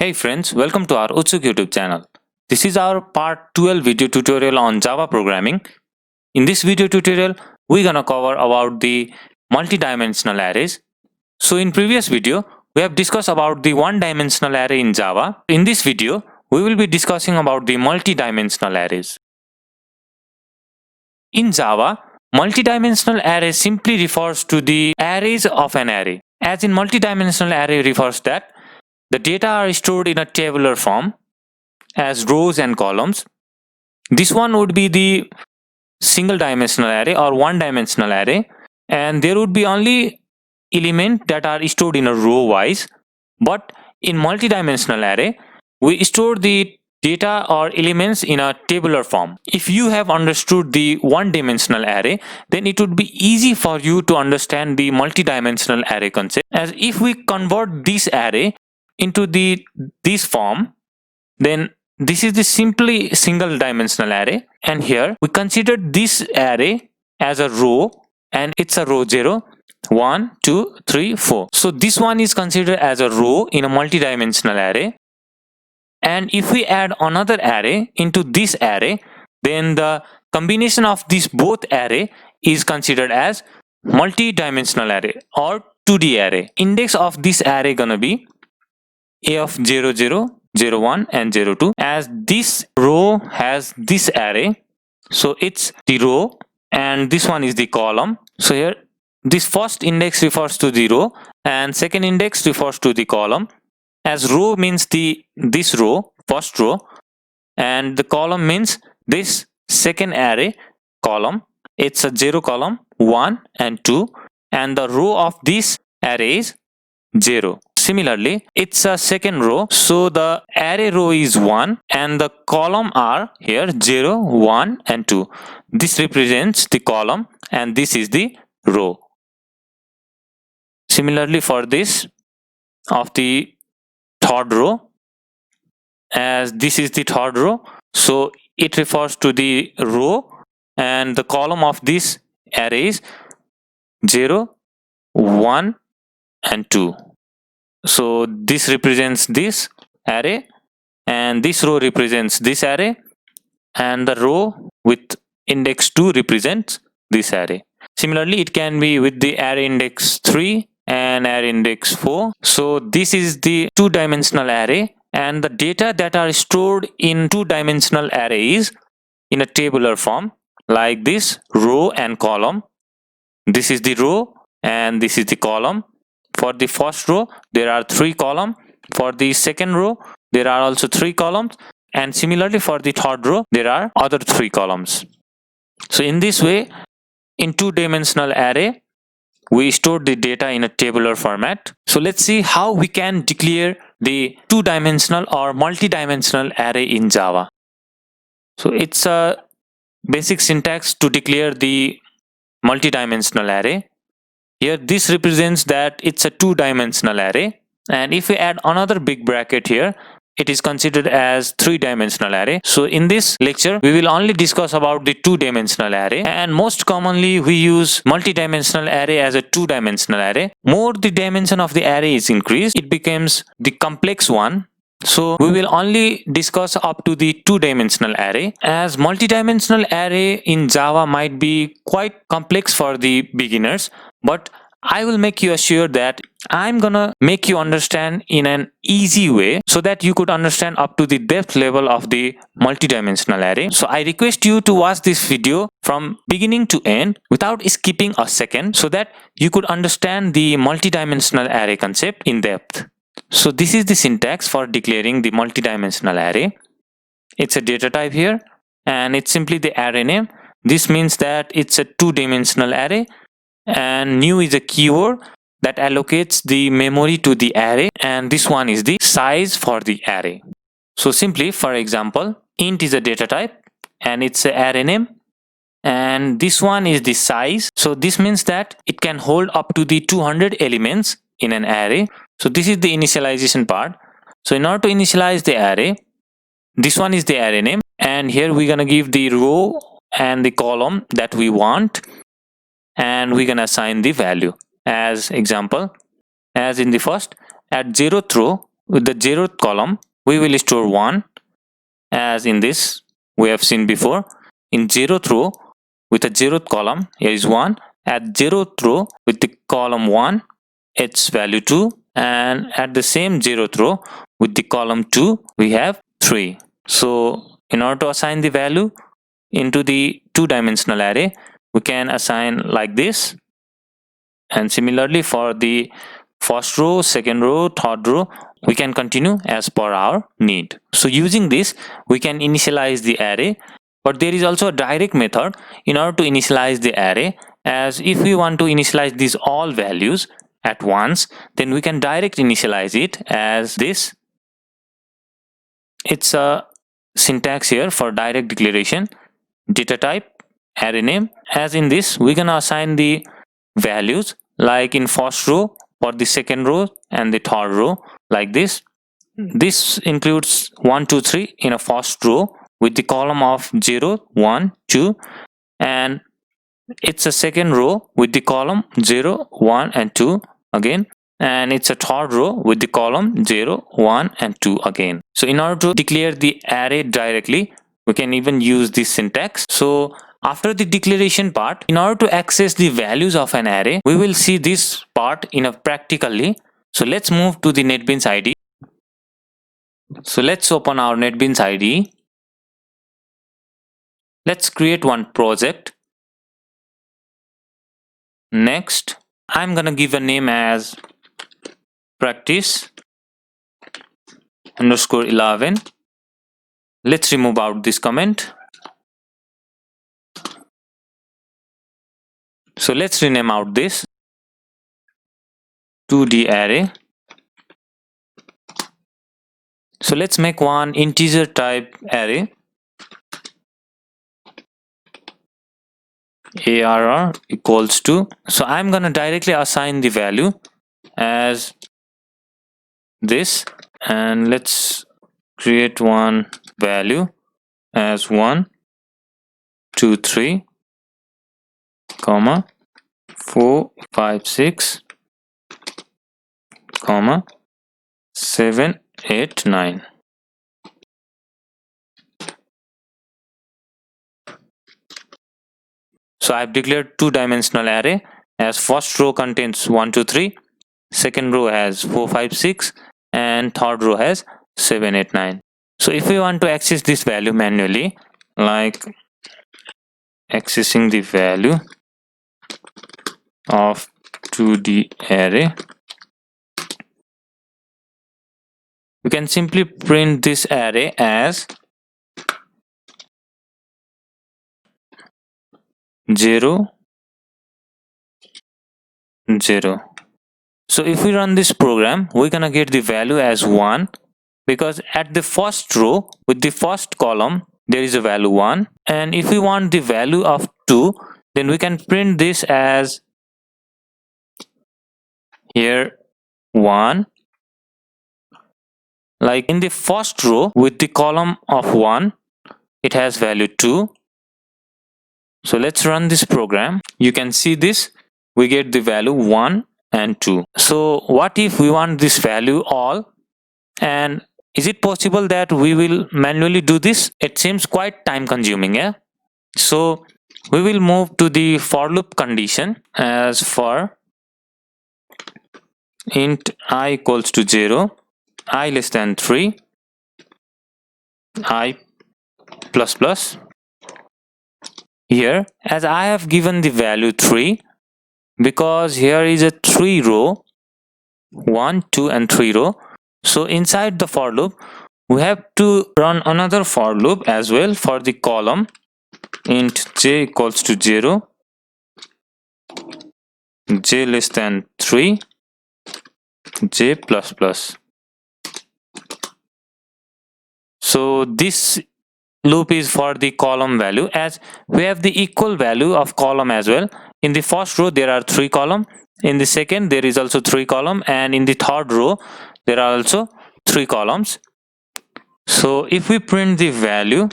Hey friends, welcome to our Utsuk YouTube channel. This is our part 12 video tutorial on Java programming. In this video tutorial, we're gonna cover about the multi-dimensional arrays. So in previous video, we have discussed about the one-dimensional array in Java. In this video, we will be discussing about the multi-dimensional arrays. In Java, multi-dimensional array simply refers to the arrays of an array. As in multi-dimensional array refers that the data are stored in a tabular form as rows and columns. This one would be the single dimensional array or one dimensional array, and there would be only elements that are stored in a row wise. But in multi-dimensional array, we store the data or elements in a tabular form. If you have understood the one-dimensional array, then it would be easy for you to understand the multi-dimensional array concept. As if we convert this array into this form, then this is the simply single dimensional array, and here we consider this array as a row, and it's a row 0, 1, 2, 3, 4. So this one is considered as a row in a multi-dimensional array. And if we add another array into this array, then the combination of these both array is considered as multi-dimensional array or 2D array. Index of this array gonna be a of 0, 0, 0, 1 and 0, 2. As this row has this array, so it's the row and this one is the column. So here this first index refers to the row and second index refers to the column. As row means this row, first row, and the column means this second array column. It's a 0 column, 1 and 2, and the row of this array is 0. Similarly, it's a second row, so the array row is 1 and the column are here 0, 1 and 2. This represents the column and this is the row. Similarly, for this of the third row, as this is the third row, so it refers to the row and the column of this array is 0, 1 and 2. So this represents this array and this row represents this array, and the row with index 2 represents this array. Similarly, it can be with the array index 3 and array index 4. So this is the two-dimensional array, and the data that are stored in two-dimensional array is in a tabular form like this, row and column. This is the row and this is the column. For the first row, there are 3 columns. For the second row, there are also 3 columns. And similarly, for the third row, there are other 3 columns. So in this way, in two-dimensional array, we store the data in a tabular format. So let's see how we can declare the two-dimensional or multi-dimensional array in Java. So it's a basic syntax to declare the multi-dimensional array. Here this represents that it's a two-dimensional array, and if we add another big bracket here, it is considered as three-dimensional array. So in this lecture, we will only discuss about the two-dimensional array, and most commonly we use multi-dimensional array as a two-dimensional array. More the dimension of the array is increased, it becomes the complex one. So we will only discuss up to the two-dimensional array, as multi-dimensional array in Java might be quite complex for the beginners, but I will make you assure that I'm gonna make you understand in an easy way so that you could understand up to the depth level of the multi-dimensional array. So I request you to watch this video from beginning to end without skipping a second so that you could understand the multi-dimensional array concept in depth. So this is the syntax for declaring the multi-dimensional array. It's a data type here and it's simply the array name. This means that it's a two-dimensional array, and new is a keyword that allocates the memory to the array, and this one is the size for the array. So simply, for example, int is a data type and it's a array name, and this one is the size. So this means that it can hold up to the 200 elements in an array. So this is the initialization part. So in order to initialize the array, this one is the array name, and here we're gonna give the row and the column that we want, and we're gonna assign the value. As example, as in the first, at 0th row with the 0th column, we will store 1, as in this we have seen before. In 0th row with the 0th column, here is 1. At 0th row with the column 1, its value 2, and at the same 0th row with the column 2, we have 3. So in order to assign the value into the two-dimensional array, we can assign like this, and similarly for the first row, second row, third row, we can continue as per our need. So using this, we can initialize the array, but there is also a direct method in order to initialize the array. As if we want to initialize these all values at once, then we can direct initialize it as this. It's a syntax here for direct declaration: data type, array name. As in this, we're gonna assign the values like in first row, for the second row and the third row, like this. This includes 1, 2, 3 in a first row with the column of 0, 1, 2, and it's a second row with the column 0, 1 and 2 again, and it's a third row with the column 0, 1 and 2 again. So in order to declare the array directly, we can even use this syntax. So after the declaration part, in order to access the values of an array, we will see this part in a practically. So let's move to the NetBeans IDE. So let's open our NetBeans IDE. Let's create one project. Next, I'm gonna give a name as practice underscore 11. Let's remove out this comment. So let's rename out this to the array. So let's make one integer type array, arr equals to. So I'm gonna directly assign the value as this, and let's create one value as 1, 2, 3, comma 4, 5, 6, comma 7, 8, 9. So I've declared two-dimensional array as first row contains 1, 2, 3, second row has 4, 5, 6, and third row has 7, 8, 9. So if we want to access this value manually, like accessing the value of 2D array, we can simply print this array as 0, 0. So if we run this program, we're gonna get the value as 1, because at the first row with the first column there is a value 1, and if we want the value of 2, then we can print this as here 1. Like in the first row with the column of 1, it has value 2. So let's run this program. You can see this, we get the value 1 and 2. So what if we want this value all, and is it possible that we will manually do this? It seems quite time consuming, yeah? So we will move to the for loop condition as for int I equals to 0, I less than 3, I plus plus. Here, as I have given the value 3, because here is a 3 row, 1, 2 and 3 row. So inside the for loop, we have to run another for loop as well for the column int j equals to 0, j less than 3, j plus plus. So this loop is for the column value, as we have the equal value of column as well. In the first row there are 3 column, in the second there is also 3 column, and in the third row there are also 3 columns. So if we print the value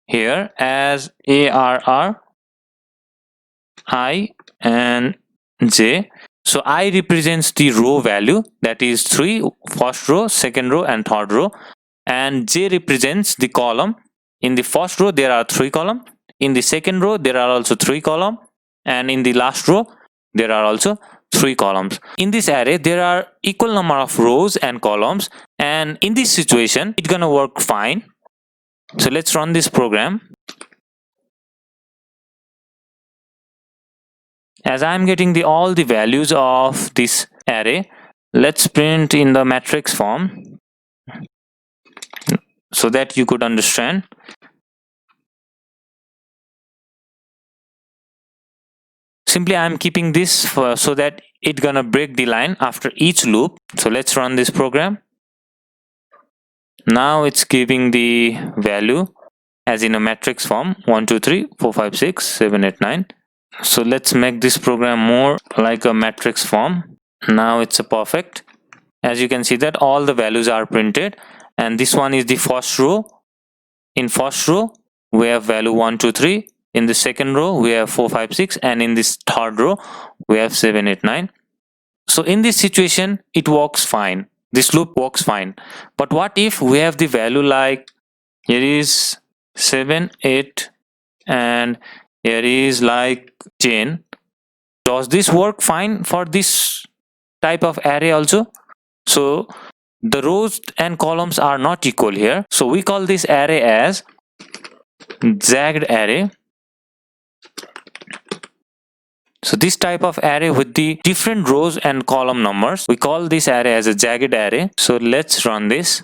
here as arr I and j, So I represents the row value, that is 3, first row, second row and third row, and J represents the column. In the first row there are 3 columns, in the second row there are also 3 columns, and in the last row there are also 3 columns. In this array there are equal number of rows and columns, and in this situation it's gonna work fine. So let's run this program. As I'm getting all the values of this array, let's print in the matrix form so that you could understand. Simply I'm keeping this so that it's gonna break the line after each loop. So let's run this program. Now it's giving the value as in a matrix form 1 2 3 4 5 6 7 8 9. So let's make this program more like a matrix form. Now it's a perfect. As you can see that all the values are printed, and this one is the first row. In first row we have value 1 2 3, in the second row we have 4 5 6, and in this third row we have 7 8 9. So in this situation it works fine, this loop works fine. But what if we have the value like here is 7 8 and here is like 10? Does this work fine for this type of array also? So the rows and columns are not equal here, so we call this array as jagged array. So this type of array with the different rows and column numbers, we call this array as a jagged array. So let's run this.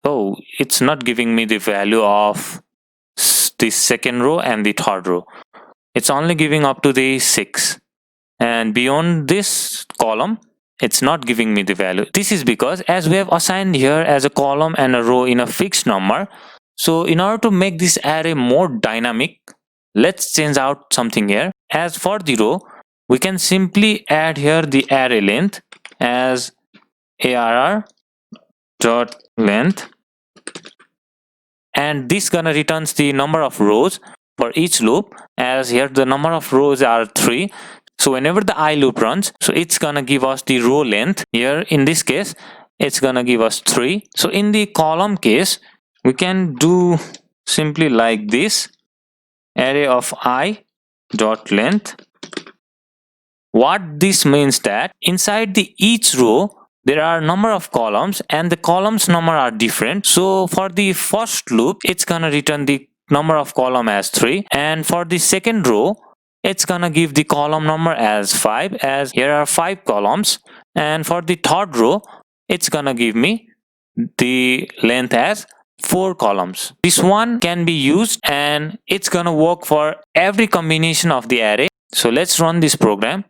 Oh, it's not giving me the value of the second row and the third row. It's only giving up to the 6, and beyond this column it's not giving me the value. This is because as we have assigned here as a column and a row in a fixed number, so in order to make this array more dynamic, let's change out something here. As for the row, we can simply add here the array length as arr dot length, and this gonna returns the number of rows for each loop. As here the number of rows are 3, so whenever the I loop runs, so it's gonna give us the row length. Here in this case it's gonna give us 3. So in the column case we can do simply like this, array of I dot length. What this means that inside the each row there are number of columns and the columns number are different. So for the first loop it's gonna return the number of column as 3, and for the second row it's gonna give the column number as 5, as here are 5 columns, and for the third row it's gonna give me the length as 4 columns. This one can be used and it's gonna work for every combination of the array. So let's run this program,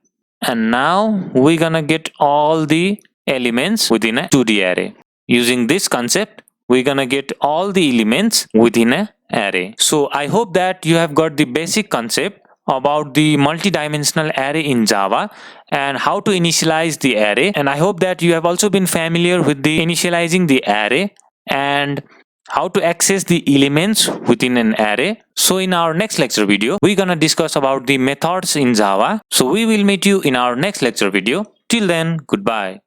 and now we're gonna get all the elements within a 2D array. Using this concept we're gonna get all the elements within a array. So I hope that you have got the basic concept about the multi-dimensional array in Java and how to initialize the array, and I hope that you have also been familiar with the initializing the array and how to access the elements within an array. So in our next lecture video we're gonna discuss about the methods in Java. So we will meet you in our next lecture video. Till then, goodbye.